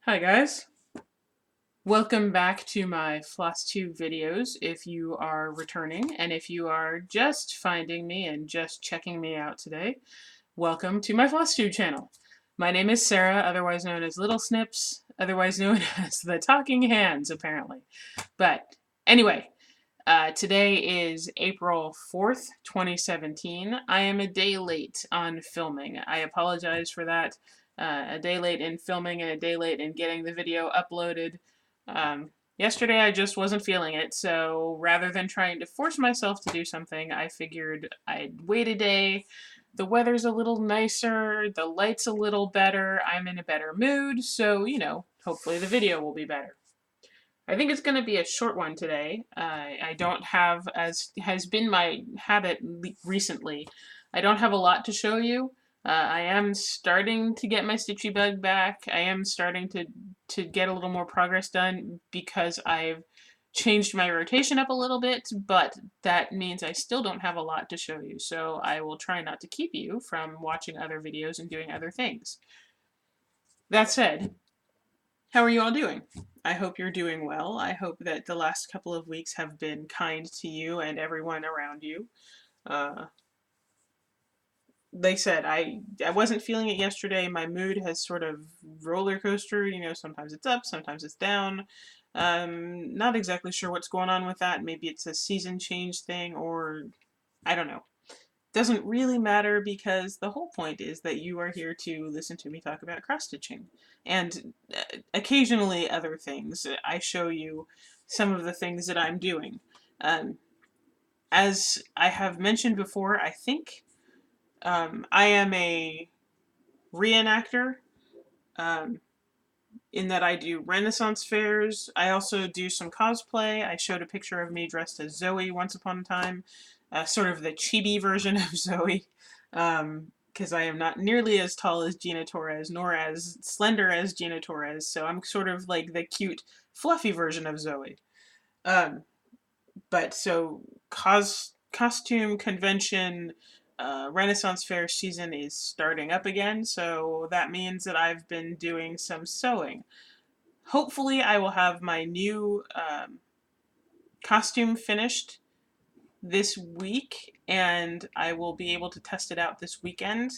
Hi guys, welcome back to my Flosstube videos if you are returning, and if you are just finding me and just checking me out today, welcome to my Flosstube channel. My name is Sarah, otherwise known as Little Snips, otherwise known as the Talking Hands, apparently. But anyway, today is April 4th, 2017. I am a day late on filming. I apologize for that. A day late in filming and a day late in getting the video uploaded. Yesterday I just wasn't feeling it, so rather than trying to force myself to do something, I figured I'd wait a day. The weather's a little nicer, the light's a little better, I'm in a better mood, so, hopefully the video will be better. I think it's going to be a short one today. I don't have, as has been my habit recently, I don't have a lot to show you. I am starting to get my stitchy bug back. I am starting to get a little more progress done because I've changed my rotation up a little bit, but that means I still don't have a lot to show you, so I will try not to keep you from watching other videos and doing other things. That said, how are you all doing? I hope you're doing well. I hope that the last couple of weeks have been kind to you and everyone around you. Uh, like I said, I wasn't feeling it yesterday. My mood has sort of roller coastered. Sometimes it's up, sometimes it's down. Not exactly sure what's going on with that. Maybe it's a season change thing, or I don't know. Doesn't really matter because the whole point is that you are here to listen to me talk about cross stitching and occasionally other things. I show you some of the things that I'm doing. Um, as I have mentioned before, I think I am a reenactor um, in that I do Renaissance fairs. I also do some cosplay. I showed a picture of me dressed as Zoe once upon a time, sort of the chibi version of Zoe, because I am not nearly as tall as Gina Torres, nor as slender as Gina Torres, so I'm sort of like the cute, fluffy version of Zoe. Um, but so costume convention Renaissance fair season is starting up again, so that means that I've been doing some sewing. Hopefully I will have my new costume finished this week, and I will be able to test it out this weekend,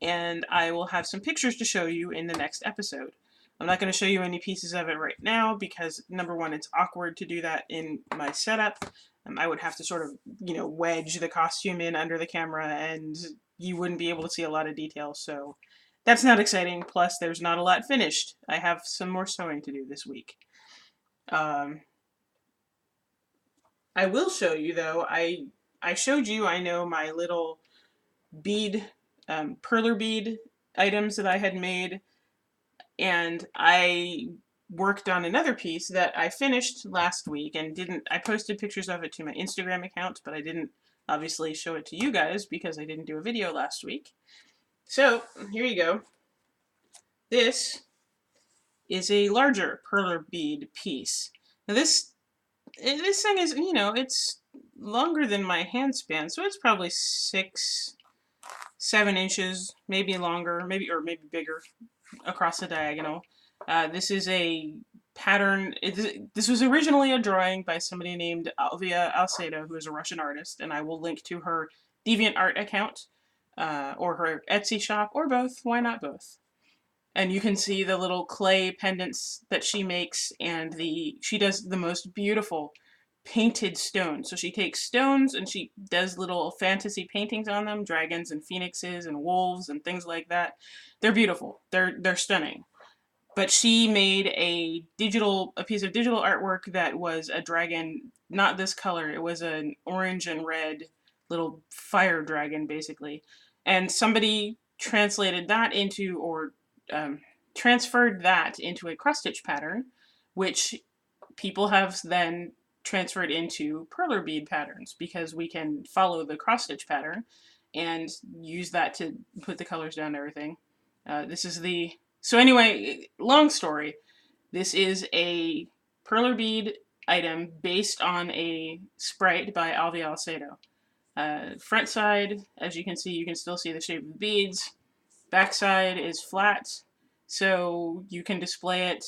and I will have some pictures to show you in the next episode. I'm not going to show you any pieces of it right now because, number one, it's awkward to do that in my setup. I would have to sort of, wedge the costume in under the camera, and you wouldn't be able to see a lot of detail, so that's not exciting. Plus, there's not a lot finished. I have some more sewing to do this week. Um, I will show you, though, I showed you, I know, my little bead, perler bead items that I had made, and I worked on another piece that I finished last week and I posted pictures of it to my Instagram account, but I didn't obviously show it to you guys because I didn't do a video last week. So, here you go. This is a larger perler bead piece. Now this thing is, it's longer than my hand span, so it's probably 7 inches, maybe longer, maybe bigger across the diagonal. This is a pattern. This was originally a drawing by somebody named Alvia Alcedo, who is a Russian artist, and I will link to her DeviantArt account or her Etsy shop, or both. Why not both? And you can see the little clay pendants that she makes, and she does the most beautiful painted stones. So she takes stones and she does little fantasy paintings on them, dragons and phoenixes and wolves and things like that. They're beautiful. They're stunning. But she made a piece of digital artwork that was a dragon, not this color. It was an orange and red little fire dragon, basically. And somebody translated that into, or transferred that into a cross stitch pattern, which people have then transferred into perler bead patterns because we can follow the cross stitch pattern and use that to put the colors down and everything. This is so anyway, long story. This is a perler bead item based on a sprite by Alvia Alcedo. Front side, as you can see, you can still see the shape of the beads. Back side is flat. so you can display it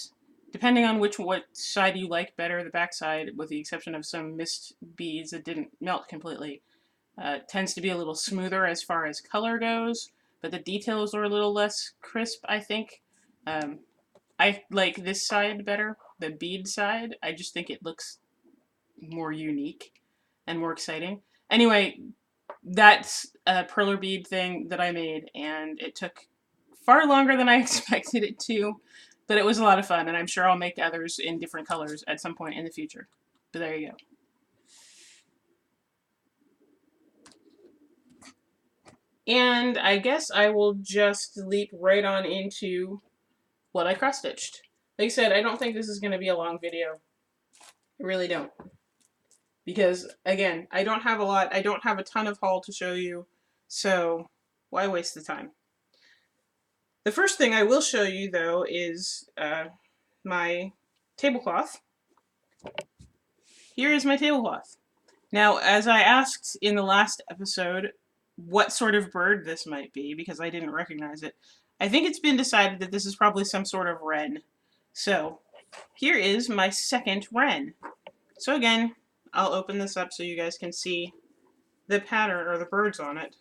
depending on what side you like better. The back side, with the exception of some mist beads that didn't melt completely, tends to be a little smoother as far as color goes, but the details are a little less crisp, I think. Um, I like this side better, the bead side. I just think it looks more unique and more exciting. Anyway, that's a perler bead thing that I made, and it took far longer than I expected it to, but it was a lot of fun, and I'm sure I'll make others in different colors at some point in the future. But there you go. And I guess I will just leap right on into what I cross-stitched. Like I said, I don't think this is going to be a long video. I really don't. Because, again, I don't have a lot, I don't have a ton of haul to show you, so why waste the time? The first thing I will show you, though, is my tablecloth. Here is my tablecloth. Now, as I asked in the last episode what sort of bird this might be, because I didn't recognize it, I think it's been decided that this is probably some sort of wren. So, here is my second wren. So again, I'll open this up so you guys can see the pattern, or the birds on it.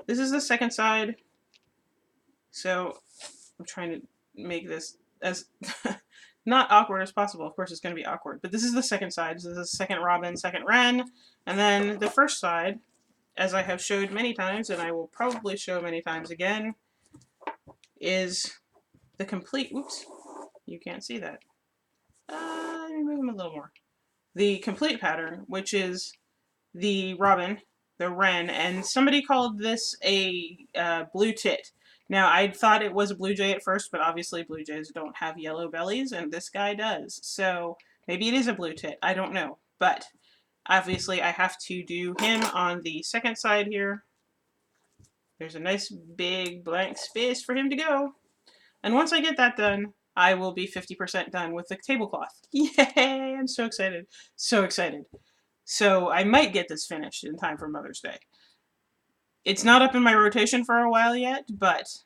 This is the second side. So, I'm trying to make this as not awkward as possible. Of course, it's going to be awkward. But this is the second side. So this is second robin, second wren. And then the first side, as I have showed many times, and I will probably show many times again, is the complete, oops, you can't see that. Let me move them a little more. The complete pattern, which is the robin, the wren, and somebody called this a blue tit. Now, I thought it was a blue jay at first, but obviously blue jays don't have yellow bellies, and this guy does. So maybe it is a blue tit. I don't know. But obviously I have to do him on the second side here. There's a nice big blank space for him to go. And once I get that done, I will be 50% done with the tablecloth. Yay! I'm so excited. So excited. So I might get this finished in time for Mother's Day. It's not up in my rotation for a while yet, but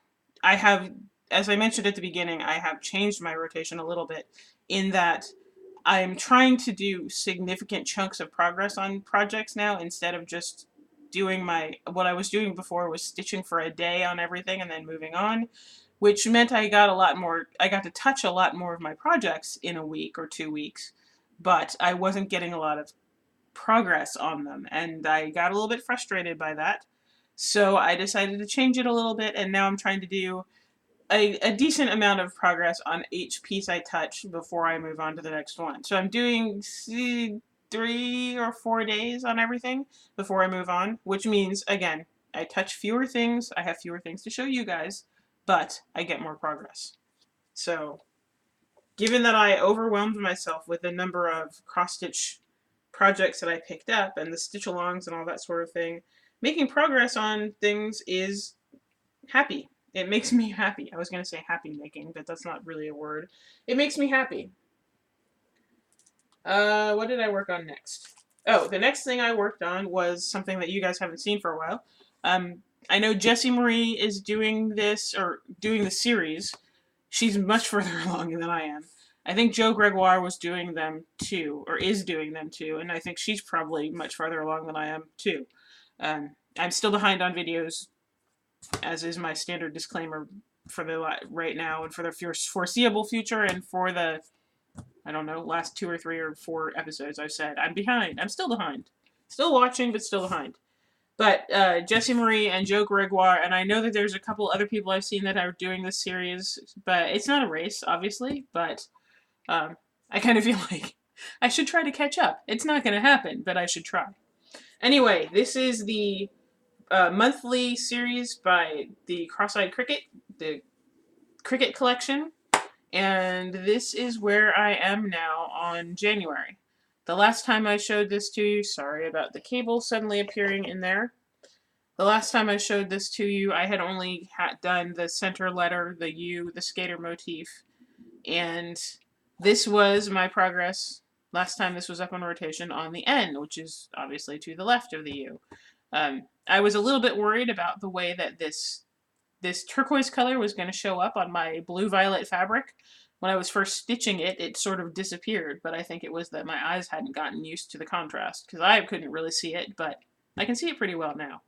I have, as I mentioned at the beginning, I have changed my rotation a little bit in that I'm trying to do significant chunks of progress on projects now instead of just doing what I was doing before was stitching for a day on everything and then moving on, which meant I got to touch a lot more of my projects in a week or 2 weeks, but I wasn't getting a lot of progress on them, and I got a little bit frustrated by that. So I decided to change it a little bit, and now I'm trying to do a decent amount of progress on each piece I touch before I move on to the next one. So I'm doing 3 or 4 days on everything before I move on, which means, again, I touch fewer things, I have fewer things to show you guys, but I get more progress. So, given that I overwhelmed myself with the number of cross-stitch projects that I picked up and the stitch-alongs and all that sort of thing, making progress on things is happy. It makes me happy. I was going to say happy making, but that's not really a word. It makes me happy. What did I work on next? Oh, the next thing I worked on was something that you guys haven't seen for a while. I know Jessie Marie is doing this, or doing the series. She's much further along than I am. I think Jo Gregoire was doing them too, or is doing them too, and I think she's probably much farther along than I am too. I'm still behind on videos, as is my standard disclaimer for the right now and for the foreseeable future, and for the, I don't know, last 2 or 3 or 4 episodes I've said I'm behind. I'm still behind. Still watching, but still behind. But Jessie Marie and Jo Gregoire, and I know that there's a couple other people I've seen that are doing this series, but it's not a race, obviously, but I kind of feel like I should try to catch up. It's not going to happen, but I should try. Anyway, this is the monthly series by the Cross-Eyed Cricket, the Cricket Collection, and this is where I am now on January. The last time I showed this to you, sorry about the cable suddenly appearing in there. The last time I showed this to you, I had only done the center letter, the U, the skater motif, and this was my progress last time this was up on rotation on the N, which is obviously to the left of the U. I was a little bit worried about the way that this this turquoise color was going to show up on my blue-violet fabric. When I was first stitching it, it sort of disappeared, but I think it was that my eyes hadn't gotten used to the contrast, because I couldn't really see it, but I can see it pretty well now.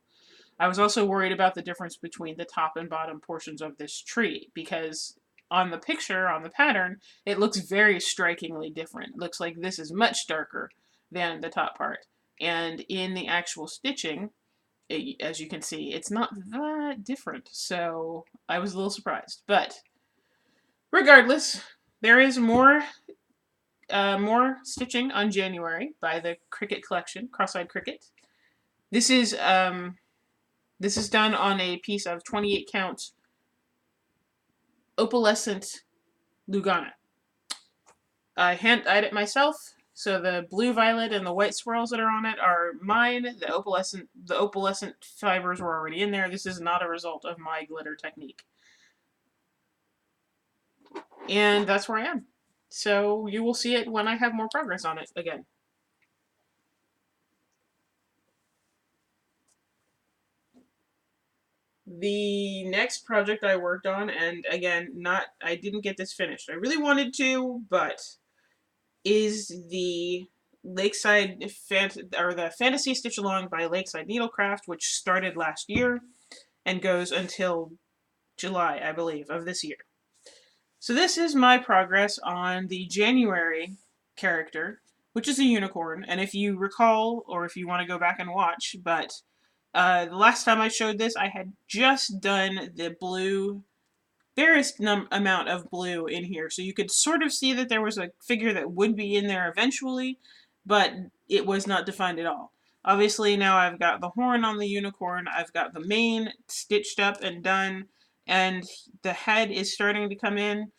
I was also worried about the difference between the top and bottom portions of this tree, because on the picture, on the pattern, it looks very strikingly different. It looks like this is much darker than the top part. And in the actual stitching, as you can see, it's not that different. So I was a little surprised. But regardless, there is more stitching on January by the Cricut collection, Cross-Eyed Cricut. This is done on a piece of 28 count opalescent Lugana. I hand-dyed it myself, so the blue violet and the white swirls that are on it are mine. The opalescent fibers were already in there. This is not a result of my glitter technique. And that's where I am. So you will see it when I have more progress on it again. The next project I worked on, and again, I didn't get this finished. I really wanted to, but is the the Fantasy Stitch Along by Lakeside Needlecraft, which started last year and goes until July, I believe, of this year. So this is my progress on the January character, which is a unicorn. And if you recall, or if you want to go back and watch, but the last time I showed this, I had just done the blue, barest amount of blue in here. So you could sort of see that there was a figure that would be in there eventually, but it was not defined at all. Obviously now I've got the horn on the unicorn, I've got the mane stitched up and done, and the head is starting to come in.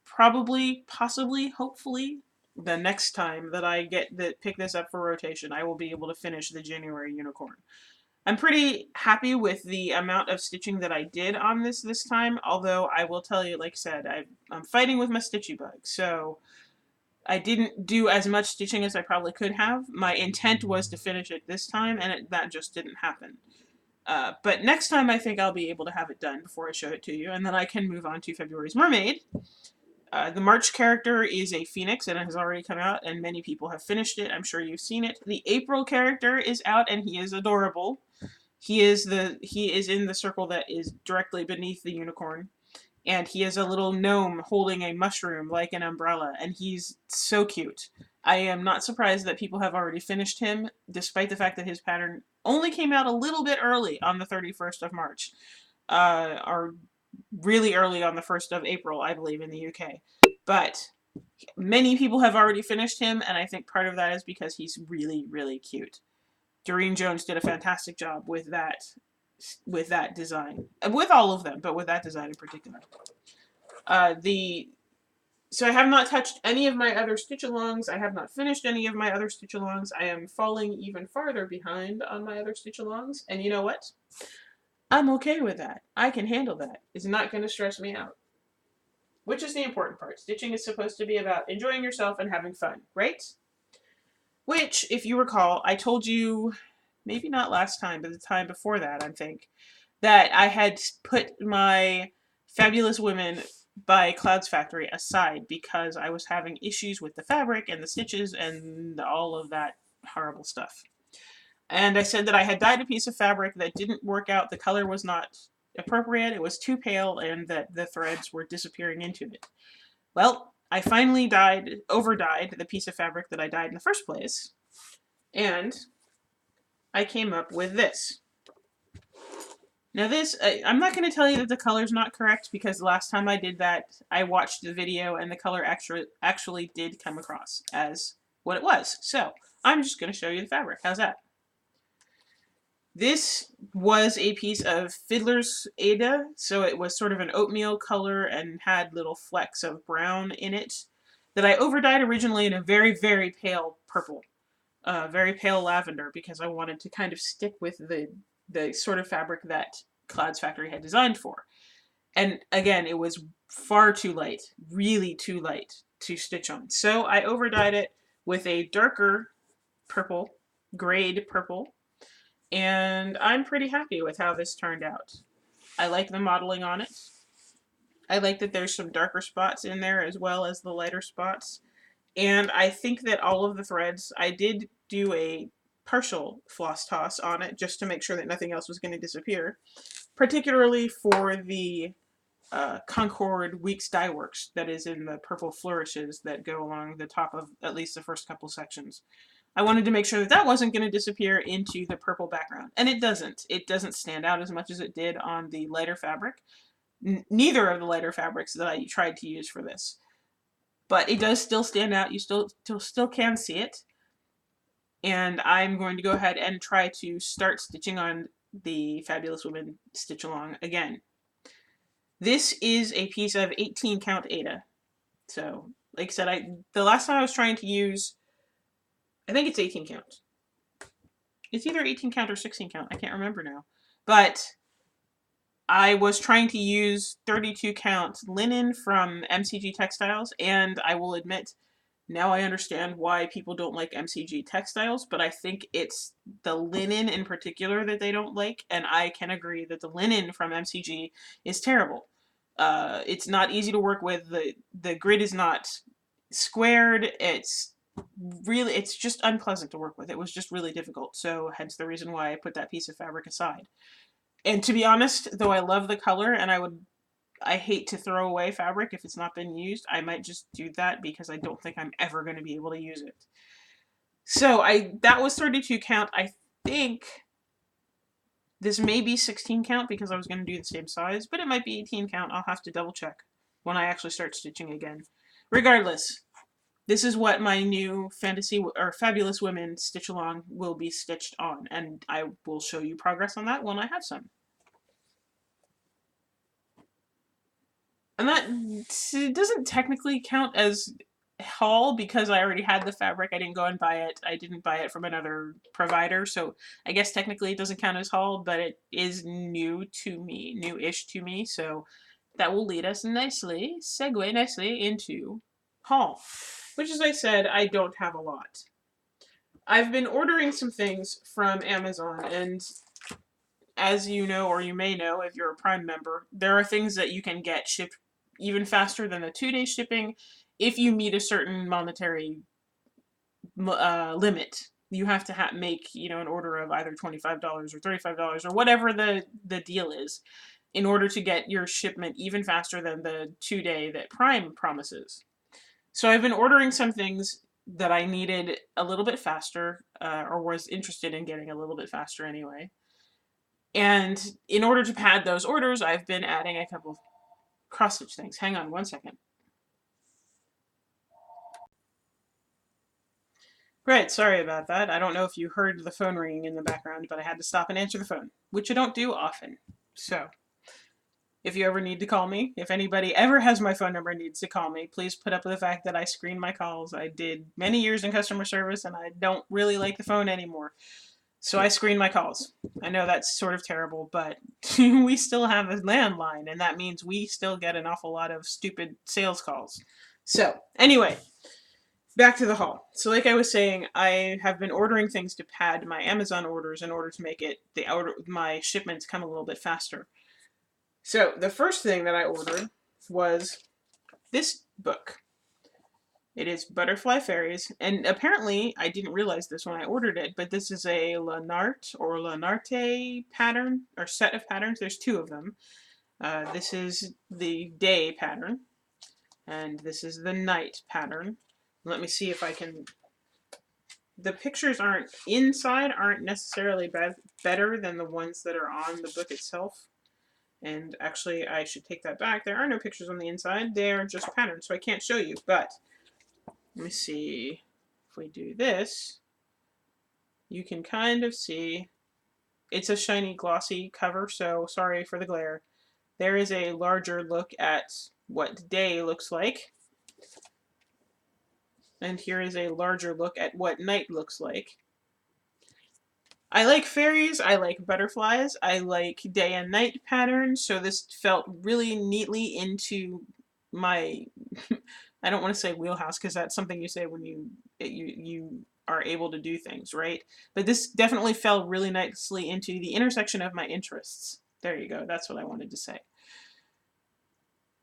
Probably, possibly, hopefully, the next time that I pick this up for rotation, I will be able to finish the January unicorn. I'm pretty happy with the amount of stitching that I did on this time, although I will tell you, like I said, I'm fighting with my stitchy bug, so I didn't do as much stitching as I probably could have. My intent was to finish it this time, and that just didn't happen. But next time I think I'll be able to have it done before I show it to you, and then I can move on to February's Mermaid. The March character is a phoenix, and it has already come out, and many people have finished it. I'm sure you've seen it. The April character is out, and he is adorable. He is in the circle that is directly beneath the unicorn, and he is a little gnome holding a mushroom like an umbrella, and he's so cute. I am not surprised that people have already finished him, despite the fact that his pattern only came out a little bit early on the 31st of March, or really early on the 1st of April, I believe, in the UK. But many people have already finished him, and I think part of that is because he's really, really cute. Doreen Jones did a fantastic job with that design. With all of them, but with that design in particular. So I have not touched any of my other stitch-alongs. I have not finished any of my other stitch-alongs. I am falling even farther behind on my other stitch-alongs. And you know what? I'm okay with that. I can handle that. It's not going to stress me out. Which is the important part. Stitching is supposed to be about enjoying yourself and having fun, right? Which, if you recall, I told you, maybe not last time, but the time before that, I think, that I had put my Fabulous Women by Clouds Factory aside because I was having issues with the fabric and the stitches and all of that horrible stuff. And I said that I had dyed a piece of fabric that didn't work out. The color was not appropriate. It was too pale, and that the threads were disappearing into it. Well, I finally over-dyed the piece of fabric that I dyed in the first place, and I came up with this. Now this, I'm not going to tell you that the color's not correct, because the last time I did that, I watched the video and the color actually did come across as what it was. So, I'm just going to show you the fabric. How's that? This was a piece of Fiddler's Ada, so it was sort of an oatmeal color and had little flecks of brown in it that I overdyed originally in a very, very pale purple, very pale lavender, because I wanted to kind of stick with the sort of fabric that Clouds Factory had designed for. And again, it was far too light, really too light to stitch on. So I overdyed it with a darker purple, grayed purple, and I'm pretty happy with how this turned out. I like the modeling on it. I like that there's some darker spots in there as well as the lighter spots. And I think that all of the threads, I did do a partial floss toss on it just to make sure that nothing else was going to disappear, particularly for the Concord Weeks dye works that is in the purple flourishes that go along the top of at least the first couple sections. I wanted to make sure that that wasn't going to disappear into the purple background, and it doesn't. It doesn't stand out as much as it did on the lighter fabric. Neither of the lighter fabrics that I tried to use for this. But it does still stand out. You still can see it. And I'm going to go ahead and try to start stitching on the Fabulous Women Stitch Along again. This is a piece of 18 count Aida. So, like I said, the last time I was trying to use, I think it's 18 count. It's either 18 count or 16 count. I can't remember now. But I was trying to use 32 count linen from MCG Textiles, and I will admit, now I understand why people don't like MCG Textiles, but I think it's the linen in particular that they don't like, and I can agree that the linen from MCG is terrible. It's not easy to work with. The grid is not squared. It's just unpleasant to work with. It was just really difficult, so hence the reason why I put that piece of fabric aside. And to be honest, though I love the color and I hate to throw away fabric if it's not been used, I might just do that because I don't think I'm ever going to be able to use it. So that was 32 count. I think this may be 16 count because I was going to do the same size, but it might be 18 count. I'll have to double check when I actually start stitching again. Regardless, this is what my new Fabulous Women Stitch Along will be stitched on, and I will show you progress on that when I have some. And that doesn't technically count as haul because I already had the fabric. I didn't go and buy it. I didn't buy it from another provider, so I guess technically it doesn't count as haul, but it is new to me, new-ish to me, so that will lead us nicely, segue nicely into haul. Which, as I said, I don't have a lot. I've been ordering some things from Amazon, and as you know, or you may know if you're a Prime member, there are things that you can get shipped even faster than the 2-day shipping if you meet a certain monetary limit. You have to make an order of either $25 or $35 or whatever the deal is in order to get your shipment even faster than the 2-day that Prime promises. So I've been ordering some things that I needed a little bit faster, or was interested in getting a little bit faster anyway. And in order to pad those orders, I've been adding a couple of cross-stitch things. Hang on one second. Right, sorry about that. I don't know if you heard the phone ringing in the background, but I had to stop and answer the phone, which I don't do often. So, if you ever need to call me, if anybody ever has my phone number and needs to call me, please put up with the fact that I screen my calls. I did many years in customer service, and I don't really like the phone anymore. So I screen my calls. I know that's sort of terrible, but we still have a landline, and that means we still get an awful lot of stupid sales calls. So, anyway, back to the haul. So like I was saying, I have been ordering things to pad my Amazon orders in order to make my shipments come a little bit faster. So the first thing that I ordered was this book. It is Butterfly Fairies, and apparently I didn't realize this when I ordered it, but this is a Lanarte or Lanarte pattern, or set of patterns. There's 2 of them. This is the day pattern, and this is the night pattern. Let me see if I can... The pictures aren't necessarily better than the ones that are on the book itself. And actually, I should take that back. There are no pictures on the inside. They are just patterns, so I can't show you. But let me see. If we do this, you can kind of see. It's a shiny, glossy cover, so sorry for the glare. There is a larger look at what day looks like. And here is a larger look at what night looks like. I like fairies, I like butterflies, I like day and night patterns, so this felt really neatly into my, I don't want to say wheelhouse, because that's something you say when you are able to do things, right? But this definitely fell really nicely into the intersection of my interests. There you go. That's what I wanted to say.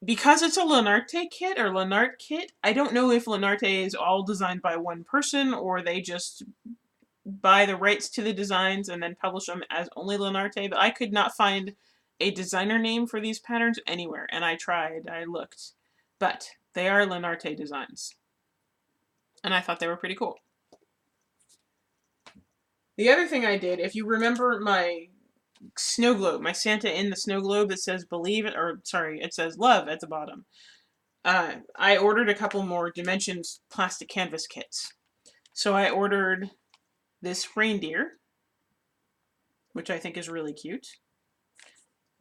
Because it's a Lenarte kit or Lenart kit, I don't know if Lenarte is all designed by one person or they just buy the rights to the designs and then publish them as only Lenarte, but I could not find a designer name for these patterns anywhere, and I tried, I looked. But they are Lenarte designs. And I thought they were pretty cool. The other thing I did, if you remember my snow globe, my Santa in the snow globe that says believe it, or sorry, it says love at the bottom. I ordered a couple more Dimensions plastic canvas kits. So I ordered this reindeer, which I think is really cute.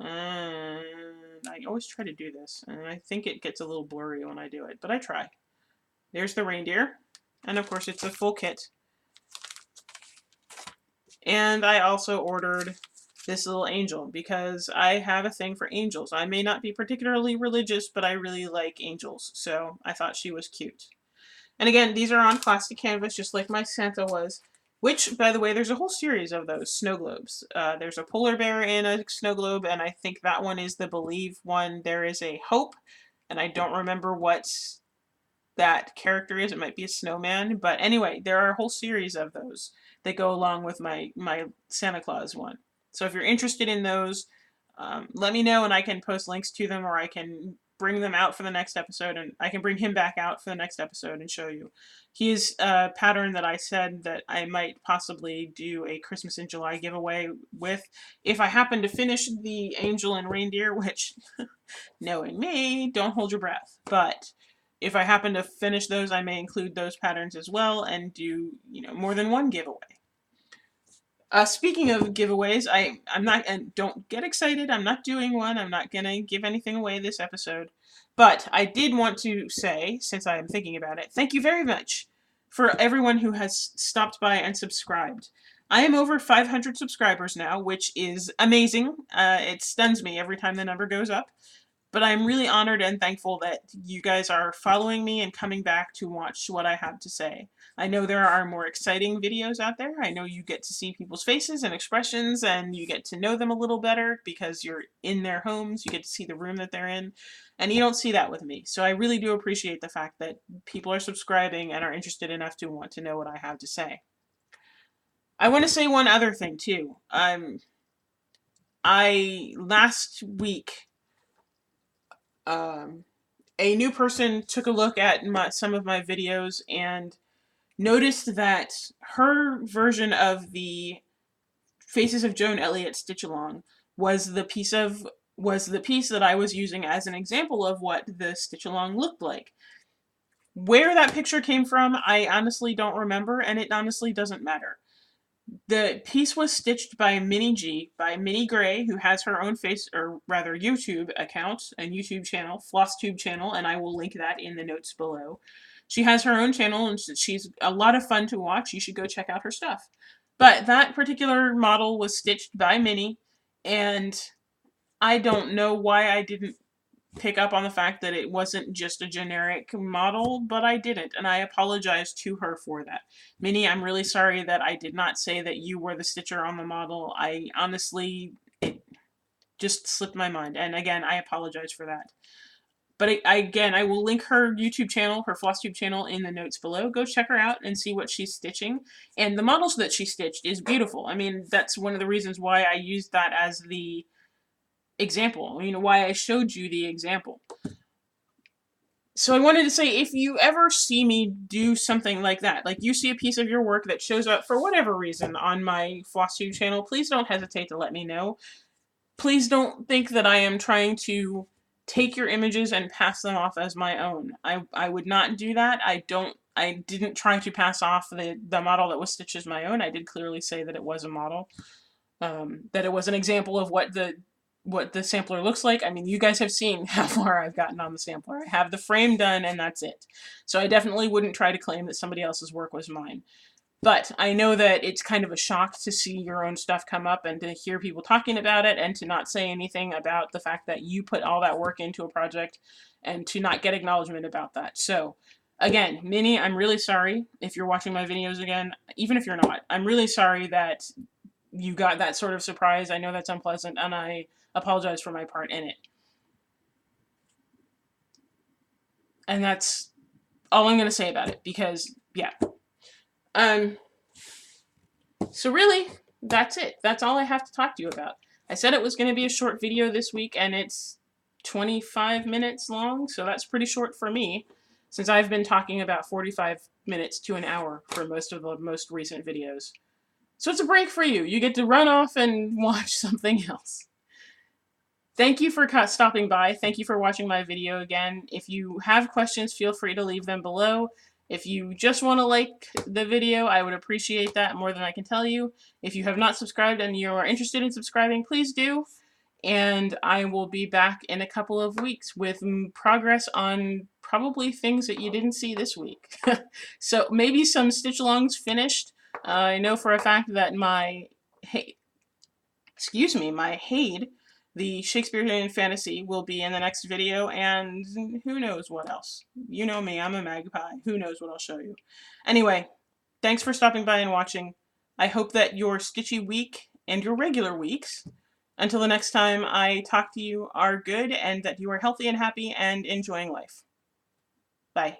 And I always try to do this, and I think it gets a little blurry when I do it, but I try. There's the reindeer, and of course it's a full kit. And I also ordered this little angel because I have a thing for angels. I may not be particularly religious, but I really like angels, so I thought she was cute. And again, these are on plastic canvas, just like my Santa was. Which, by the way, there's a whole series of those snow globes. There's a polar bear in a snow globe, and I think that one is the Believe one. There is a Hope, and I don't remember what that character is. It might be a snowman. But anyway, there are a whole series of those that go along with my Santa Claus one. So if you're interested in those, let me know and I can post links to them, or I can bring them out for the next episode, and I can bring him back out for the next episode and show you. He is a pattern that I said that I might possibly do a Christmas in July giveaway with. If I happen to finish the angel and reindeer, which, knowing me, don't hold your breath. But if I happen to finish those, I may include those patterns as well and do, more than one giveaway. Speaking of giveaways, I'm not, and don't get excited, I'm not doing one, I'm not gonna give anything away this episode, but I did want to say, since I am thinking about it, thank you very much for everyone who has stopped by and subscribed. I am over 500 subscribers now, which is amazing. It stuns me every time the number goes up. But I'm really honored and thankful that you guys are following me and coming back to watch what I have to say. I know there are more exciting videos out there. I know you get to see people's faces and expressions, and you get to know them a little better because you're in their homes. You get to see the room that they're in, and you don't see that with me. So I really do appreciate the fact that people are subscribing and are interested enough to want to know what I have to say. I want to say one other thing, too. Last week, a new person took a look at some of my videos and noticed that her version of the Faces of Joan Elliott Stitch Along was the piece that I was using as an example of what the Stitch Along looked like. Where that picture came from, I honestly don't remember, and it honestly doesn't matter. The piece was stitched by Minnie G, by Minnie Gray, who has her own YouTube account and YouTube channel, Flosstube channel, and I will link that in the notes below. She has her own channel, and she's a lot of fun to watch. You should go check out her stuff. But that particular model was stitched by Minnie, and I don't know why I didn't pick up on the fact that it wasn't just a generic model, but I didn't, and I apologize to her for that. Minnie, I'm really sorry that I did not say that you were the stitcher on the model. I honestly, it just slipped my mind, and again, I apologize for that. But again, I will link her YouTube channel, her Flosstube channel, in the notes below. Go check her out and see what she's stitching. And the models that she stitched is beautiful. I mean, that's one of the reasons why I used that as the example, why I showed you the example. So I wanted to say, if you ever see me do something like that, like you see a piece of your work that shows up for whatever reason on my Flosstube channel, please don't hesitate to let me know. Please don't think that I am trying to take your images and pass them off as my own. I would not do that. I didn't try to pass off the model that was stitched as my own. I did clearly say that it was a model, that it was an example of what the sampler looks like. I mean, you guys have seen how far I've gotten on the sampler. I have the frame done and that's it. So I definitely wouldn't try to claim that somebody else's work was mine. But I know that it's kind of a shock to see your own stuff come up and to hear people talking about it and to not say anything about the fact that you put all that work into a project and to not get acknowledgement about that. So again, Minnie, I'm really sorry if you're watching my videos again, even if you're not. I'm really sorry that you got that sort of surprise. I know that's unpleasant, and I apologize for my part in it. And that's all I'm going to say about it, because, yeah. So really, that's it. That's all I have to talk to you about. I said it was going to be a short video this week, and it's 25 minutes long, so that's pretty short for me, since I've been talking about 45 minutes to an hour for most of the most recent videos. So it's a break for you. You get to run off and watch something else. Thank you for stopping by. Thank you for watching my video again. If you have questions, feel free to leave them below. If you just want to like the video, I would appreciate that more than I can tell you. If you have not subscribed and you are interested in subscribing, please do. And I will be back in a couple of weeks with progress on probably things that you didn't see this week. So maybe some stitch-alongs finished. I know for a fact that my Haid, the Shakespearean fantasy, will be in the next video, and who knows what else. You know me, I'm a magpie. Who knows what I'll show you. Anyway, thanks for stopping by and watching. I hope that your stitchy week and your regular weeks, until the next time I talk to you, are good, and that you are healthy and happy and enjoying life. Bye.